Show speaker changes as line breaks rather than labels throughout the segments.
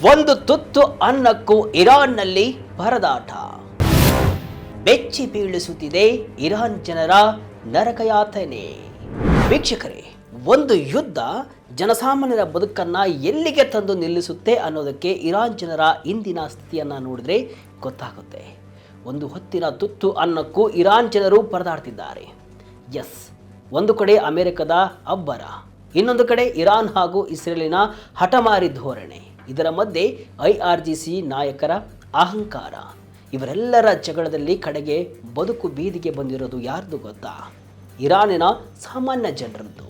ಒಂದು ತುತ್ತು ಅನ್ನಕ್ಕೂ ಇರಾನ್ನಲ್ಲಿ ಪರದಾಟ. ಬೆಚ್ಚಿ ಬೀಳಿಸುತ್ತಿದೆ ಇರಾನ್ ಜನರ ನರಕಯಾತನೆ. ವೀಕ್ಷಕರೇ, ಒಂದು ಯುದ್ಧ ಜನಸಾಮಾನ್ಯರ ಬದುಕನ್ನು ಎಲ್ಲಿಗೆ ತಂದು ನಿಲ್ಲಿಸುತ್ತೆ ಅನ್ನೋದಕ್ಕೆ ಇರಾನ್ ಜನರ ಇಂದಿನ ಸ್ಥಿತಿಯನ್ನು ನೋಡಿದ್ರೆ ಗೊತ್ತಾಗುತ್ತೆ. ಒಂದು ಹೊತ್ತಿನ ತುತ್ತು ಅನ್ನಕ್ಕೂ ಇರಾನ್ ಜನರು ಪರದಾಡ್ತಿದ್ದಾರೆ. ಎಸ್, ಒಂದು ಕಡೆ ಅಮೆರಿಕದ ಅಬ್ಬರ, ಇನ್ನೊಂದು ಕಡೆ ಇರಾನ್ ಹಾಗೂ ಇಸ್ರೇಲಿನ ಹಠಮಾರಿ ಧೋರಣೆ. ಇದರ ಮಧ್ಯೆ IRGC ನಾಯಕರ ಅಹಂಕಾರ. ಇವರೆಲ್ಲರ ಜಗಳದಲ್ಲಿ ಕಡೆಗೆ ಬದುಕು ಬೀದಿಗೆ ಬಂದಿರೋದು ಯಾರ್ದು ಗೊತ್ತಾ? ಇರಾನಿನ ಸಾಮಾನ್ಯ ಜನರದ್ದು.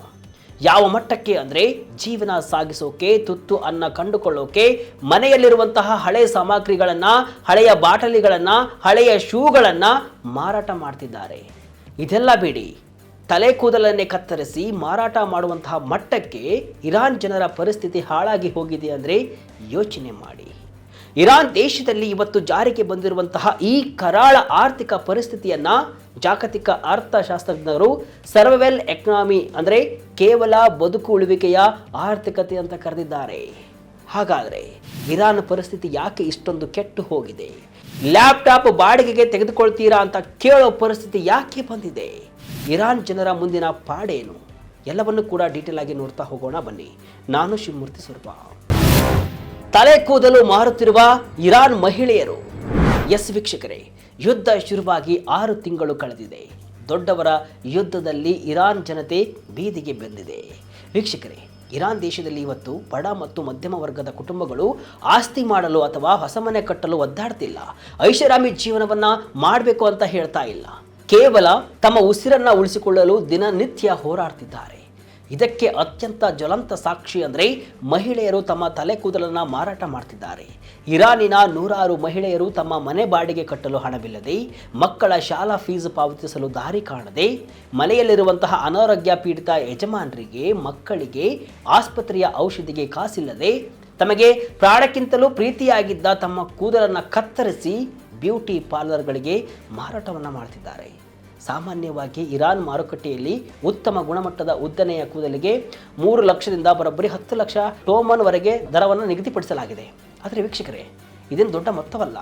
ಯಾವ ಮಟ್ಟಕ್ಕೆ ಅಂದರೆ, ಜೀವನ ಸಾಗಿಸೋಕೆ, ತುತ್ತು ಅನ್ನ ಕಂಡುಕೊಳ್ಳೋಕೆ ಮನೆಯಲ್ಲಿರುವಂತಹ ಹಳೆಯ ಸಾಮಗ್ರಿಗಳನ್ನು, ಹಳೆಯ ಬಾಟಲಿಗಳನ್ನು, ಹಳೆಯ ಶೂಗಳನ್ನು ಮಾರಾಟ ಮಾಡ್ತಿದ್ದಾರೆ. ಇದೆಲ್ಲ ಬಿಡಿ, ತಲೆ ಕೂದಲನ್ನೇ ಕತ್ತರಿಸಿ ಮಾರಾಟ ಮಾಡುವಂತಹ ಮಟ್ಟಕ್ಕೆ ಇರಾನ್ ಜನರ ಪರಿಸ್ಥಿತಿ ಹಾಳಾಗಿ ಹೋಗಿದೆ ಅಂದರೆ ಯೋಚನೆ ಮಾಡಿ. ಇರಾನ್ ದೇಶದಲ್ಲಿ ಇವತ್ತು ಜಾರಿಗೆ ಬಂದಿರುವಂತಹ ಈ ಕರಾಳ ಆರ್ಥಿಕ ಪರಿಸ್ಥಿತಿಯನ್ನು ಜಾಗತಿಕ ಅರ್ಥಶಾಸ್ತ್ರಜ್ಞರು ಸರ್ವೈವಲ್ ಎಕನಾಮಿ ಅಂದರೆ ಕೇವಲ ಬದುಕು ಉಳಿವಿಕೆಯ ಆರ್ಥಿಕತೆ ಅಂತ ಕರೆದಿದ್ದಾರೆ. ಹಾಗಾದರೆ ಇರಾನ್ ಪರಿಸ್ಥಿತಿ ಯಾಕೆ ಇಷ್ಟೊಂದು ಕೆಟ್ಟು ಹೋಗಿದೆ? ಲ್ಯಾಪ್ಟಾಪ್ ಬಾಡಿಗೆಗೆ ತೆಗೆದುಕೊಳ್ತೀರಾ ಅಂತ ಕೇಳೋ ಪರಿಸ್ಥಿತಿ ಯಾಕೆ ಬಂದಿದೆ? ಇರಾನ್ ಜನರ ಮುಂದಿನ ಪಾಡೇನು? ಎಲ್ಲವನ್ನು ಕೂಡ ಡೀಟೇಲ್ ಆಗಿ ನೋಡ್ತಾ ಹೋಗೋಣ ಬನ್ನಿ. ನಾನು ಶಿವಮೂರ್ತಿ ಸ್ವರೂಪ. ತಲೆ ಕೂದಲು ಮಾರುತ್ತಿರುವ ಇರಾನ್ ಮಹಿಳೆಯರು. ಎಸ್ ವೀಕ್ಷಕರೇ, ಯುದ್ಧ ಶುರುವಾಗಿ 6 ತಿಂಗಳು ಕಳೆದಿದೆ. ದೊಡ್ಡವರ ಯುದ್ಧದಲ್ಲಿ ಇರಾನ್ ಜನತೆ ಬೀದಿಗೆ ಬಂದಿದೆ. ವೀಕ್ಷಕರೇ, ಇರಾನ್ ದೇಶದಲ್ಲಿ ಇವತ್ತು ಬಡ ಮತ್ತು ಮಧ್ಯಮ ವರ್ಗದ ಕುಟುಂಬಗಳು ಆಸ್ತಿ ಮಾಡಲು ಅಥವಾ ಹೊಸ ಮನೆ ಕಟ್ಟಲು ಒದ್ದಾಡ್ತಿಲ್ಲ. ಐಷಾರಾಮಿ ಜೀವನವನ್ನ ಮಾಡಬೇಕು ಅಂತ ಹೇಳ್ತಾ ಇಲ್ಲ. ಕೇವಲ ತಮ್ಮ ಉಸಿರನ್ನ ಉಳಿಸಿಕೊಳ್ಳಲು ದಿನನಿತ್ಯ ಹೋರಾಡ್ತಿದ್ದಾರೆ. ಇದಕ್ಕೆ ಅತ್ಯಂತ ಜ್ವಲಂತ ಸಾಕ್ಷಿ ಅಂದರೆ ಮಹಿಳೆಯರು ತಮ್ಮ ತಲೆ ಕೂದಲನ್ನು ಮಾರಾಟ ಮಾಡ್ತಿದ್ದಾರೆ. ಇರಾನಿನ 100 ಮಹಿಳೆಯರು ತಮ್ಮ ಮನೆ ಬಾಡಿಗೆ ಕಟ್ಟಲು ಹಣವಿಲ್ಲದೆ, ಮಕ್ಕಳ ಶಾಲಾ ಫೀಸ್ ಪಾವತಿಸಲು ದಾರಿ ಕಾಣದೆ, ಮನೆಯಲ್ಲಿರುವಂತಹ ಅನಾರೋಗ್ಯ ಪೀಡಿತ ಯಜಮಾನರಿಗೆ, ಮಕ್ಕಳಿಗೆ ಆಸ್ಪತ್ರೆಯ ಔಷಧಿಗೆ ಕಾಸಿಲ್ಲದೆ, ತಮಗೆ ಪ್ರಾಣಕ್ಕಿಂತಲೂ ಪ್ರೀತಿಯಾಗಿದ್ದ ತಮ್ಮ ಕೂದಲನ್ನು ಕತ್ತರಿಸಿ ಬ್ಯೂಟಿ ಪಾರ್ಲರ್ಗಳಿಗೆ ಮಾರಾಟವನ್ನು ಮಾಡ್ತಿದ್ದಾರೆ. ಸಾಮಾನ್ಯವಾಗಿ ಇರಾನ್ ಮಾರುಕಟ್ಟೆಯಲ್ಲಿ ಉತ್ತಮ ಗುಣಮಟ್ಟದ ಉದ್ದನೆಯ ಕೂದಲಿಗೆ 3 ಲಕ್ಷದಿಂದ ಬರೋಬ್ಬರಿ 10 ಲಕ್ಷ ಟೋಮನ್ವರೆಗೆ ದರವನ್ನು ನಿಗದಿಪಡಿಸಲಾಗಿದೆ. ಆದರೆ ವೀಕ್ಷಕರೇ, ಇದೇನು ದೊಡ್ಡ ಮೊತ್ತವಲ್ಲ.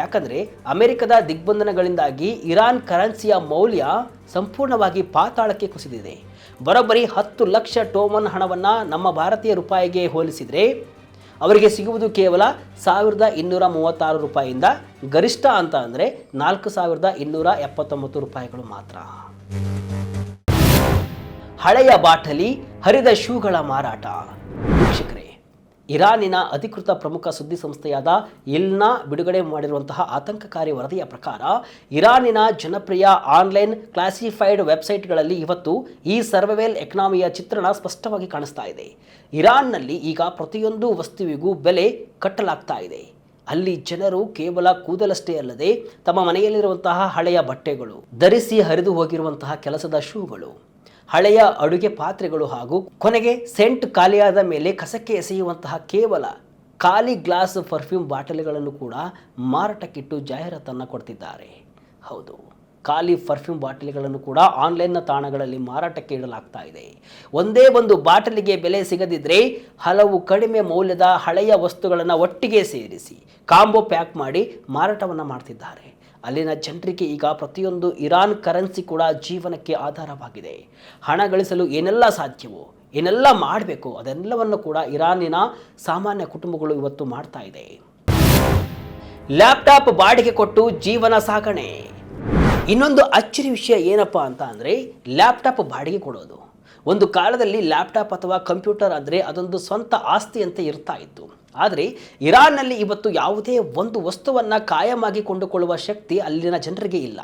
ಯಾಕಂದರೆ ಅಮೆರಿಕದ ದಿಗ್ಬಂಧನಗಳಿಂದಾಗಿ ಇರಾನ್ ಕರೆನ್ಸಿಯ ಮೌಲ್ಯ ಸಂಪೂರ್ಣವಾಗಿ ಪಾತಾಳಕ್ಕೆ ಕುಸಿದಿದೆ. ಬರೋಬ್ಬರಿ 10 ಲಕ್ಷ ಟೋಮನ್ ಹಣವನ್ನು ನಮ್ಮ ಭಾರತೀಯ ರೂಪಾಯಿಗೆ ಹೋಲಿಸಿದರೆ ಅವರಿಗೆ ಸಿಗುವುದು ಕೇವಲ 1236 ರೂಪಾಯಿಯಿಂದ ಗರಿಷ್ಠ ಅಂತ ಅಂದರೆ 4279 ರೂಪಾಯಿಗಳು ಮಾತ್ರ. ಹಳೆಯ ಬಾಟಲಿ, ಹರಿದ ಶೂಗಳ ಮಾರಾಟ. ವೀಕ್ಷಕರೇ, ಇರಾನಿನ ಅಧಿಕೃತ ಪ್ರಮುಖ ಸುದ್ದಿ ಸಂಸ್ಥೆಯಾದ ಇಲ್ನಾ ಬಿಡುಗಡೆ ಮಾಡಿರುವಂತಹ ಆತಂಕಕಾರಿ ವರದಿಯ ಪ್ರಕಾರ ಇರಾನಿನ ಜನಪ್ರಿಯ ಆನ್ಲೈನ್ ಕ್ಲಾಸಿಫೈಡ್ ವೆಬ್ಸೈಟ್ಗಳಲ್ಲಿ ಇವತ್ತು ಈ ಸರ್ವೈವಲ್ ಎಕನಾಮಿಯ ಚಿತ್ರಣ ಸ್ಪಷ್ಟವಾಗಿ ಕಾಣಿಸ್ತಾ ಇದೆ. ಇರಾನ್ನಲ್ಲಿ ಈಗ ಪ್ರತಿಯೊಂದು ವಸ್ತುವಿಗೂ ಬೆಲೆ ಕಟ್ಟಲಾಗ್ತಾ ಇದೆ. ಅಲ್ಲಿ ಜನರು ಕೇವಲ ಕೂದಲಷ್ಟೇ ಅಲ್ಲದೆ ತಮ್ಮ ಮನೆಯಲ್ಲಿರುವಂತಹ ಹಳೆಯ ಬಟ್ಟೆಗಳು, ಧರಿಸಿ ಹರಿದು ಹೋಗಿರುವಂತಹ ಕೆಲಸದ ಶೂಗಳು, ಹಳೆಯ ಅಡುಗೆ ಪಾತ್ರೆಗಳು ಹಾಗೂ ಕೊನೆಗೆ ಸೆಂಟ್ ಖಾಲಿಯಾದ ಮೇಲೆ ಕಸಕ್ಕೆ ಎಸೆಯುವಂತಹ ಕೇವಲ ಖಾಲಿ ಗ್ಲಾಸ್ ಪರ್ಫ್ಯೂಮ್ ಬಾಟಲಿಗಳನ್ನು ಕೂಡ ಮಾರಾಟಕ್ಕಿಟ್ಟು ಜಾಹೀರಾತನ್ನು ಕೊಡ್ತಿದ್ದಾರೆ. ಹೌದು, ಖಾಲಿ ಪರ್ಫ್ಯೂಮ್ ಬಾಟಲಿಗಳನ್ನು ಕೂಡ ಆನ್ಲೈನ್ನ ತಾಣಗಳಲ್ಲಿ ಮಾರಾಟಕ್ಕೆ ಇಡಲಾಗ್ತಾ ಇದೆ. ಒಂದೇ ಒಂದು ಬಾಟಲಿಗೆ ಬೆಲೆ ಸಿಗದಿದ್ದರೆ ಹಲವು ಕಡಿಮೆ ಮೌಲ್ಯದ ಹಳೆಯ ವಸ್ತುಗಳನ್ನು ಒಟ್ಟಿಗೆ ಸೇರಿಸಿ ಕಾಂಬೋ ಪ್ಯಾಕ್ ಮಾಡಿ ಮಾರಾಟವನ್ನು ಮಾಡ್ತಿದ್ದಾರೆ. ಅಲ್ಲಿನ ಜನರಿಗೆ ಈಗ ಪ್ರತಿಯೊಂದು ಇರಾನ್ ಕರೆನ್ಸಿ ಕೂಡ ಜೀವನಕ್ಕೆ ಆಧಾರವಾಗಿದೆ. ಹಣ ಗಳಿಸಲು ಏನೆಲ್ಲ ಸಾಧ್ಯವೋ, ಏನೆಲ್ಲ ಮಾಡಬೇಕು ಅದೆಲ್ಲವನ್ನು ಕೂಡ ಇರಾನಿನ ಸಾಮಾನ್ಯ ಕುಟುಂಬಗಳು ಇವತ್ತು ಮಾಡ್ತಾ ಇದೆ. ಲ್ಯಾಪ್ಟಾಪ್ ಬಾಡಿಗೆ ಕೊಟ್ಟು ಜೀವನ ಸಾಗಣೆ. ಇನ್ನೊಂದು ಅಚ್ಚರಿ ವಿಷಯ ಏನಪ್ಪ ಅಂತ ಅಂದರೆ, ಲ್ಯಾಪ್ಟಾಪ್ ಬಾಡಿಗೆ ಕೊಡೋದು. ಒಂದು ಕಾಲದಲ್ಲಿ ಲ್ಯಾಪ್ಟಾಪ್ ಅಥವಾ ಕಂಪ್ಯೂಟರ್ ಅಂದರೆ ಅದೊಂದು ಸ್ವಂತ ಆಸ್ತಿಯಂತೆ ಇರ್ತಾ ಇತ್ತು. ಆದರೆ ಇರಾನ್ನಲ್ಲಿ ಇವತ್ತು ಯಾವುದೇ ಒಂದು ವಸ್ತುವನ್ನು ಕಾಯಮಾಗಿ ಕೊಂಡುಕೊಳ್ಳುವ ಶಕ್ತಿ ಅಲ್ಲಿನ ಜನರಿಗೆ ಇಲ್ಲ.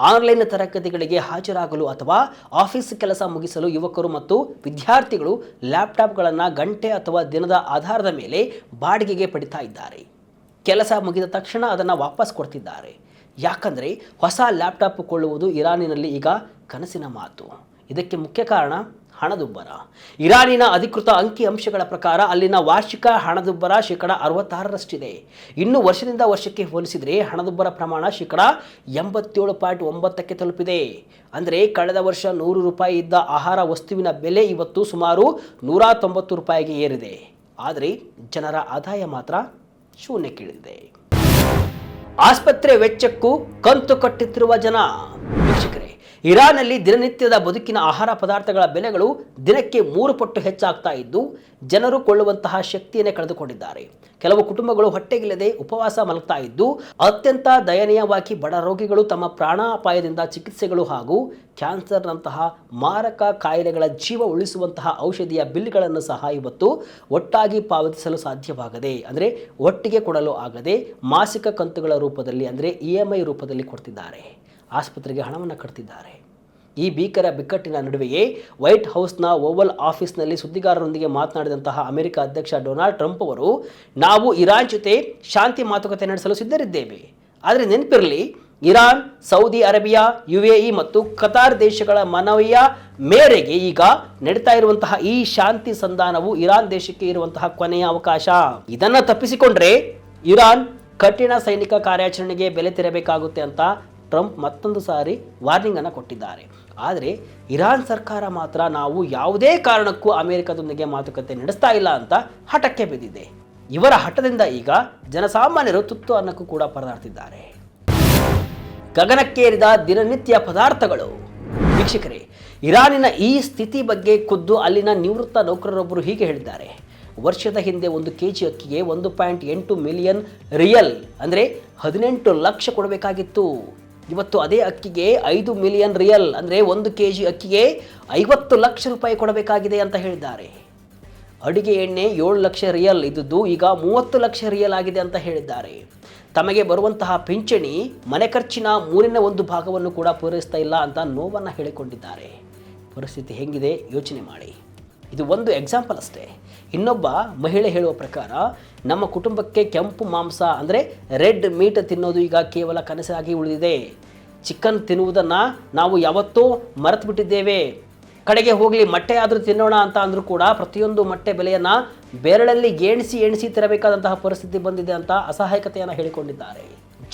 ಆನ್ಲೈನ್ ತರಗತಿಗಳಿಗೆ ಹಾಜರಾಗಲು ಅಥವಾ ಆಫೀಸ್ ಕೆಲಸ ಮುಗಿಸಲು ಯುವಕರು ಮತ್ತು ವಿದ್ಯಾರ್ಥಿಗಳು ಲ್ಯಾಪ್ಟಾಪ್ಗಳನ್ನು ಗಂಟೆ ಅಥವಾ ದಿನದ ಆಧಾರದ ಮೇಲೆ ಬಾಡಿಗೆಗೆ ಪಡಿತಾ ಇದ್ದಾರೆ. ಕೆಲಸ ಮುಗಿದ ತಕ್ಷಣ ಅದನ್ನು ವಾಪಸ್ ಕೊಡ್ತಿದ್ದಾರೆ. ಯಾಕಂದರೆ ಹೊಸ ಲ್ಯಾಪ್ಟಾಪ್ ಕೊಳ್ಳುವುದು ಇರಾನಿನಲ್ಲಿ ಈಗ ಕನಸಿನ ಮಾತು. ಇದಕ್ಕೆ ಮುಖ್ಯ ಕಾರಣ ಹಣದುಬ್ಬರ. ಇರಾನಿನ ಅಧಿಕೃತ ಅಂಕಿಅಂಶಗಳ ಪ್ರಕಾರ ಅಲ್ಲಿನ ವಾರ್ಷಿಕ ಹಣದುಬ್ಬರ 66%ರಷ್ಟಿದೆ. ಇನ್ನು ವರ್ಷದಿಂದ ವರ್ಷಕ್ಕೆ ಹೋಲಿಸಿದರೆ ಹಣದುಬ್ಬರ ಪ್ರಮಾಣ 87.9ಕ್ಕೆ ತಲುಪಿದೆ. ಅಂದರೆ ಕಳೆದ ವರ್ಷ 100 ರೂಪಾಯಿ ಇದ್ದ ಆಹಾರ ವಸ್ತುವಿನ ಬೆಲೆ ಇವತ್ತು ಸುಮಾರು 190 ರೂಪಾಯಿಗೆ ಏರಿದೆ. ಆದರೆ ಜನರ ಆದಾಯ ಮಾತ್ರ ಶೂನ್ಯಕ್ಕಿಳಿದಿದೆ. ಆಸ್ಪತ್ರೆ ವೆಚ್ಚಕ್ಕೂ ಕಂತು ಕಟ್ಟುತ್ತಿರುವ ಜನ. ವೀಕ್ಷಕರೇ, ಇರಾನ್ನಲ್ಲಿ ದಿನನಿತ್ಯದ ಬದುಕಿನ ಆಹಾರ ಪದಾರ್ಥಗಳ ಬೆಲೆಗಳು ದಿನಕ್ಕೆ 3 ಪಟ್ಟು ಹೆಚ್ಚಾಗ್ತಾ ಇದ್ದು ಜನರು ಕೊಳ್ಳುವಂತಹ ಶಕ್ತಿಯನ್ನೇ ಕಳೆದುಕೊಂಡಿದ್ದಾರೆ. ಕೆಲವು ಕುಟುಂಬಗಳು ಹೊಟ್ಟೆಗಿಲ್ಲದೆ ಉಪವಾಸ ಮಲಗ್ತಾ ಇದ್ದು ಅತ್ಯಂತ ದಯನೀಯವಾಗಿ ಬಡ ರೋಗಿಗಳು ತಮ್ಮ ಪ್ರಾಣಾಪಾಯದಿಂದ ಚಿಕಿತ್ಸೆಗಳು ಹಾಗೂ ಕ್ಯಾನ್ಸರ್ನಂತಹ ಮಾರಕ ಕಾಯಿಲೆಗಳ ಜೀವ ಉಳಿಸುವಂತಹ ಔಷಧಿಯ ಬಿಲ್ಗಳನ್ನು ಸಹ ಇವತ್ತು ಒಟ್ಟಾಗಿ ಪಾವತಿಸಲು ಸಾಧ್ಯವಾಗದೆ, ಅಂದರೆ ಒಟ್ಟಿಗೆ ಕೊಡಲು ಆಗದೆ ಮಾಸಿಕ ಕಂತುಗಳ ರೂಪದಲ್ಲಿ, ಅಂದರೆ EMI ರೂಪದಲ್ಲಿ ಕೊಡ್ತಿದ್ದಾರೆ. ಆಸ್ಪತ್ರೆಗೆ ಹಣವನ್ನು ಕಟ್ತಿದ್ದಾರೆ. ಈ ಭೀಕರ ಬಿಕ್ಕಟ್ಟಿನ ನಡುವೆಯೇ ವೈಟ್ ಹೌಸ್ನ ಓವಲ್ ಆಫೀಸ್ನಲ್ಲಿ ಸುದ್ದಿಗಾರರೊಂದಿಗೆ ಮಾತನಾಡಿದಂತಹ ಅಮೆರಿಕ ಅಧ್ಯಕ್ಷ ಡೊನಾಲ್ಡ್ ಟ್ರಂಪ್ ಅವರು, ನಾವು ಇರಾನ್ ಜೊತೆ ಶಾಂತಿ ಮಾತುಕತೆ ನಡೆಸಲು ಸಿದ್ಧರಿದ್ದೇವೆ. ಆದರೆ ನೆನಪಿರಲಿ, ಇರಾನ್, ಸೌದಿ ಅರೇಬಿಯಾ, UAE ಮತ್ತು ಕತಾರ್ ದೇಶಗಳ ಮನವಿಯ ಮೇರೆಗೆ ಈಗ ನಡೀತಾ ಇರುವಂತಹ ಈ ಶಾಂತಿ ಸಂಧಾನವು ಇರಾನ್ ದೇಶಕ್ಕೆ ಇರುವಂತಹ ಕೊನೆಯ ಅವಕಾಶ. ಇದನ್ನು ತಪ್ಪಿಸಿಕೊಂಡ್ರೆ ಇರಾನ್ ಕಠಿಣ ಸೈನಿಕ ಕಾರ್ಯಾಚರಣೆಗೆ ಬೆಲೆ ತೆರಬೇಕಾಗುತ್ತೆ ಅಂತ ಟ್ರಂಪ್ ಮತ್ತೊಂದು ಸಾರಿ ವಾರ್ನಿಂಗ್ ಅನ್ನು ಕೊಟ್ಟಿದ್ದಾರೆ. ಆದರೆ ಇರಾನ್ ಸರ್ಕಾರ ಮಾತ್ರ ನಾವು ಯಾವುದೇ ಕಾರಣಕ್ಕೂ ಅಮೆರಿಕದೊಂದಿಗೆ ಮಾತುಕತೆ ನಡೆಸ್ತಾ ಇಲ್ಲ ಅಂತ ಹಠಕ್ಕೆ ಬಿದ್ದಿದೆ. ಇವರ ಹಠದಿಂದ ಈಗ ಜನಸಾಮಾನ್ಯರು ತುತ್ತು ಅನ್ನಕ್ಕೂ ಕೂಡ ಪರದಾಡ್ತಿದ್ದಾರೆ. ಗಗನಕ್ಕೇರಿದ ದಿನನಿತ್ಯ ಪದಾರ್ಥಗಳು. ವೀಕ್ಷಕರೇ, ಇರಾನಿನ ಈ ಸ್ಥಿತಿ ಬಗ್ಗೆ ಖುದ್ದು ಅಲ್ಲಿನ ನಿವೃತ್ತ ನೌಕರರೊಬ್ಬರು ಹೀಗೆ ಹೇಳಿದ್ದಾರೆ. ವರ್ಷದ ಹಿಂದೆ 1 kg ಅಕ್ಕಿಗೆ 1.8 ಮಿಲಿಯನ್ ರಿಯಲ್, ಅಂದರೆ 18 ಲಕ್ಷ ಕೊಡಬೇಕಾಗಿತ್ತು. ಇವತ್ತು ಅದೇ ಅಕ್ಕಿಗೆ 5 ಮಿಲಿಯನ್ ರಿಯಲ್, ಅಂದರೆ 1 kg ಅಕ್ಕಿಗೆ 50 ಲಕ್ಷ ರೂಪಾಯಿ ಕೊಡಬೇಕಾಗಿದೆ ಅಂತ ಹೇಳಿದ್ದಾರೆ. ಅಡಿಗೆ ಎಣ್ಣೆ 7 ಲಕ್ಷ ರಿಯಲ್ ಇದ್ದುದು ಈಗ 30 ಲಕ್ಷ ರಿಯಲ್ ಆಗಿದೆ ಅಂತ ಹೇಳಿದ್ದಾರೆ. ತಮಗೆ ಬರುವಂತಹ ಪಿಂಚಣಿ ಮನೆ ಖರ್ಚಿನ 1/3 ಭಾಗವನ್ನು ಕೂಡ ಪೂರೈಸ್ತಾ ಇಲ್ಲ ಅಂತ ನೋವನ್ನು ಹೇಳಿಕೊಂಡಿದ್ದಾರೆ. ಪರಿಸ್ಥಿತಿ ಹೆಂಗಿದೆ ಯೋಚನೆ ಮಾಡಿ. ಇದು ಒಂದು ಎಕ್ಸಾಂಪಲ್ ಅಷ್ಟೇ. ಇನ್ನೊಬ್ಬ ಮಹಿಳೆ ಹೇಳುವ ಪ್ರಕಾರ, ನಮ್ಮ ಕುಟುಂಬಕ್ಕೆ ಕೆಂಪು ಮಾಂಸ ಅಂದರೆ ರೆಡ್ ಮೀಟ್ ತಿನ್ನೋದು ಈಗ ಕೇವಲ ಕನಸಾಗಿ ಉಳಿದಿದೆ. ಚಿಕನ್ ತಿನ್ನುವುದನ್ನು ನಾವು ಯಾವತ್ತೂ ಮರೆತು ಬಿಟ್ಟಿದ್ದೇವೆ. ಕಡೆಗೆ ಹೋಗಲಿ ಮೊಟ್ಟೆ ಆದರೂ ತಿನ್ನೋಣ ಅಂತ ಅಂದರೂ ಕೂಡ ಪ್ರತಿಯೊಂದು ಮೊಟ್ಟೆ ಬೆಲೆಯನ್ನು ಬೆರಳಲ್ಲಿ ಎಣಿಸಿ ತರಬೇಕಾದಂತಹ ಪರಿಸ್ಥಿತಿ ಬಂದಿದೆ ಅಂತ ಅಸಹಾಯಕತೆಯನ್ನು ಹೇಳಿಕೊಂಡಿದ್ದಾರೆ.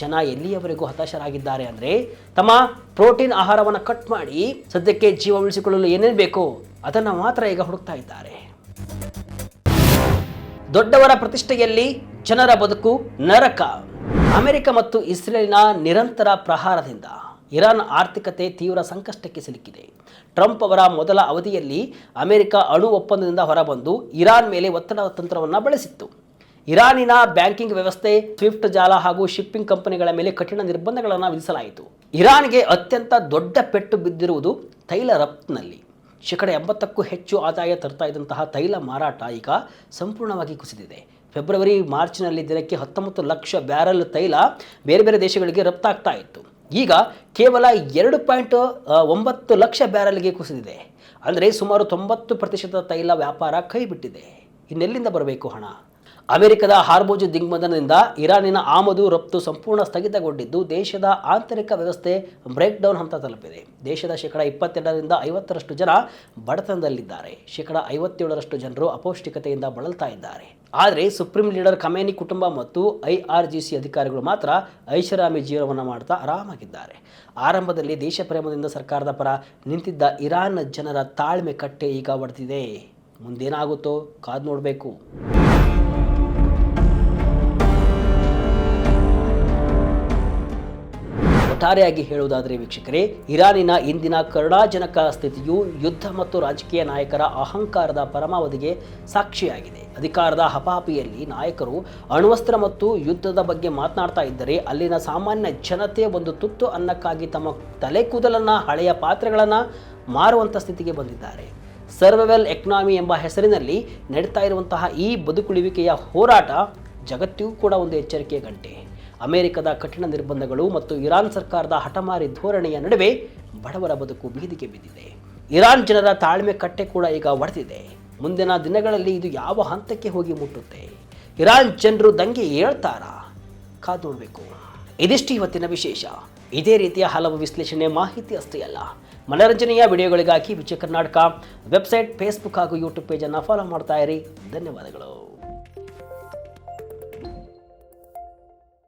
ಜನ ಎಲ್ಲಿಯವರೆಗೂ ಹತಾಶರಾಗಿದ್ದಾರೆ ಅಂದರೆ, ತಮ್ಮ ಪ್ರೋಟೀನ್ ಆಹಾರವನ್ನು ಕಟ್ ಮಾಡಿ ಸದ್ಯಕ್ಕೆ ಜೀವ ಉಳಿಸಿಕೊಳ್ಳಲು ಏನೇನು ಬೇಕೋ ಅದನ್ನು ಮಾತ್ರ ಈಗ ಹುಡುಕ್ತಾ ಇದ್ದಾರೆ. ದೊಡ್ಡವರ ಪ್ರತಿಷ್ಠೆಯಲ್ಲಿ ಜನರ ಬದುಕು ನರಕ. ಅಮೆರಿಕ ಮತ್ತು ಇಸ್ರೇಲಿನ ನಿರಂತರ ಪ್ರಹಾರದಿಂದ ಇರಾನ್ ಆರ್ಥಿಕತೆ ತೀವ್ರ ಸಂಕಷ್ಟಕ್ಕೆ ಸಿಲುಕಿದೆ. ಟ್ರಂಪ್ ಅವರ ಮೊದಲ ಅವಧಿಯಲ್ಲಿ ಅಮೆರಿಕ ಅಣು ಒಪ್ಪಂದದಿಂದ ಹೊರಬಂದು ಇರಾನ್ ಮೇಲೆ ಒತ್ತಡ ತಂತ್ರವನ್ನು ಬಳಸಿತ್ತು. ಇರಾನಿನ ಬ್ಯಾಂಕಿಂಗ್ ವ್ಯವಸ್ಥೆ, ಸ್ವಿಫ್ಟ್ ಜಾಲ ಹಾಗೂ ಶಿಪ್ಪಿಂಗ್ ಕಂಪನಿಗಳ ಮೇಲೆ ಕಠಿಣ ನಿರ್ಬಂಧಗಳನ್ನು ವಿಧಿಸಲಾಯಿತು. ಇರಾನ್ಗೆ ಅತ್ಯಂತ ದೊಡ್ಡ ಪೆಟ್ಟು ಬಿದ್ದಿರುವುದು ತೈಲ ರಫ್ತಿನಲ್ಲಿ. 80%ಕ್ಕೂ ಹೆಚ್ಚು ಆದಾಯ ತರ್ತಾ ಇದ್ದಂತಹ ತೈಲ ಮಾರಾಟ ಈಗ ಸಂಪೂರ್ಣವಾಗಿ ಕುಸಿದಿದೆ. ಫೆಬ್ರವರಿ ಮಾರ್ಚ್ನಲ್ಲಿ ದಿನಕ್ಕೆ 19 ಲಕ್ಷ ಬ್ಯಾರೆಲ್ ತೈಲ ಬೇರೆ ಬೇರೆ ದೇಶಗಳಿಗೆ ರಫ್ತಾಗ್ತಾ ಇತ್ತು. ಈಗ ಕೇವಲ 2.9 ಲಕ್ಷ ಬ್ಯಾರೆಲ್ಗೆ ಕುಸಿದಿದೆ. ಅಂದರೆ ಸುಮಾರು 90% ತೈಲ ವ್ಯಾಪಾರ ಕೈ ಬಿಟ್ಟಿದೆ. ಇನ್ನೆಲ್ಲಿಂದ ಬರಬೇಕು ಹಣ? ಅಮೆರಿಕದ ಹಾರ್ಮುಜ್ ದಿಗ್ಬಂಧನದಿಂದ ಇರಾನಿನ ಆಮದು ರಫ್ತು ಸಂಪೂರ್ಣ ಸ್ಥಗಿತಗೊಂಡಿದ್ದು ದೇಶದ ಆಂತರಿಕ ವ್ಯವಸ್ಥೆ ಬ್ರೇಕ್ ಡೌನ್ ಹಂತ ತಲುಪಿದೆ. ದೇಶದ 22% 50% ಜನ ಬಡತನದಲ್ಲಿದ್ದಾರೆ. 57% ಜನರು ಅಪೌಷ್ಟಿಕತೆಯಿಂದ ಬಳಲ್ತಾ ಇದ್ದಾರೆ. ಆದರೆ ಸುಪ್ರೀಂ ಲೀಡರ್ ಖಮೇನಿ ಕುಟುಂಬ ಮತ್ತು IRGC ಅಧಿಕಾರಿಗಳು ಮಾತ್ರ ಐಷಾರಾಮಿ ಜೀವನವನ್ನು ಮಾಡ್ತಾ ಆರಾಮಾಗಿದ್ದಾರೆ. ಆರಂಭದಲ್ಲಿ ದೇಶ ಪ್ರೇಮದಿಂದ ಸರ್ಕಾರದ ಪರ ನಿಂತಿದ್ದ ಇರಾನ್ ಜನರ ತಾಳ್ಮೆ ಕಟ್ಟೆ ಈಗ ಒಡೆದಿದೆ. ಮುಂದೇನಾಗುತ್ತೋ ಕಾದು ನೋಡಬೇಕು. ಒಟ್ಟಾರೆಯಾಗಿ ಹೇಳುವುದಾದರೆ ವೀಕ್ಷಕರೇ, ಇರಾನಿನ ಇಂದಿನ ಕರುಣಾಜನಕ ಸ್ಥಿತಿಯು ಯುದ್ಧ ಮತ್ತು ರಾಜಕೀಯ ನಾಯಕರ ಅಹಂಕಾರದ ಪರಮಾವಧಿಗೆ ಸಾಕ್ಷಿಯಾಗಿದೆ. ಅಧಿಕಾರದ ಹಪಾಹಪಿಯಲ್ಲಿ ನಾಯಕರು ಅಣ್ವಸ್ತ್ರ ಮತ್ತು ಯುದ್ಧದ ಬಗ್ಗೆ ಮಾತನಾಡ್ತಾ ಇದ್ದರೆ ಅಲ್ಲಿನ ಸಾಮಾನ್ಯ ಜನತೆ ಒಂದು ತುತ್ತು ಅನ್ನಕ್ಕಾಗಿ ತಮ್ಮ ತಲೆ ಕೂದಲನ್ನು, ಹಳೆಯ ಪಾತ್ರೆಗಳನ್ನು ಮಾರುವಂಥ ಸ್ಥಿತಿಗೆ ಬಂದಿದ್ದಾರೆ. ಸರ್ವೈವಲ್ ಎಕನಾಮಿ ಎಂಬ ಹೆಸರಿನಲ್ಲಿ ನಡೀತಾ ಇರುವಂತಹ ಈ ಬದುಕುಳಿವಿಕೆಯ ಹೋರಾಟ ಜಗತ್ತಿಗೂ ಕೂಡ ಒಂದು ಎಚ್ಚರಿಕೆಯ ಗಂಟೆ. ಅಮೆರಿಕದ ಕಠಿಣ ನಿರ್ಬಂಧಗಳು ಮತ್ತು ಇರಾನ್ ಸರ್ಕಾರದ ಹಠಮಾರಿ ಧೋರಣೆಯ ನಡುವೆ ಬಡವರ ಬದುಕು ಬೀದಿಗೆ ಬಿದ್ದಿದೆ. ಇರಾನ್ ಜನರ ತಾಳ್ಮೆ ಕಟ್ಟೆ ಕೂಡ ಈಗ ಒಡೆದಿದೆ. ಮುಂದಿನ ದಿನಗಳಲ್ಲಿ ಇದು ಯಾವ ಹಂತಕ್ಕೆ ಹೋಗಿ ಮುಟ್ಟುತ್ತೆ? ಇರಾನ್ ಜನರು ದಂಗೆ ಏಳ್ತಾರಾ? ಕಾದು ನೋಡಬೇಕು. ಇದಿಷ್ಟು ಇವತ್ತಿನ ವಿಶೇಷ. ಇದೇ ರೀತಿಯ ಹಲವು ವಿಶ್ಲೇಷಣೆ, ಮಾಹಿತಿ ಅಷ್ಟೇ ಅಲ್ಲ, ಮನರಂಜನೆಯ ವಿಡಿಯೋಗಳಿಗಾಗಿ ವಿಜಯ ಕರ್ನಾಟಕ ವೆಬ್ಸೈಟ್, ಫೇಸ್ಬುಕ್ ಹಾಗೂ ಯೂಟ್ಯೂಬ್ ಪೇಜನ್ನು ಫಾಲೋ ಮಾಡ್ತಾ ಇರಿ. ಧನ್ಯವಾದಗಳು.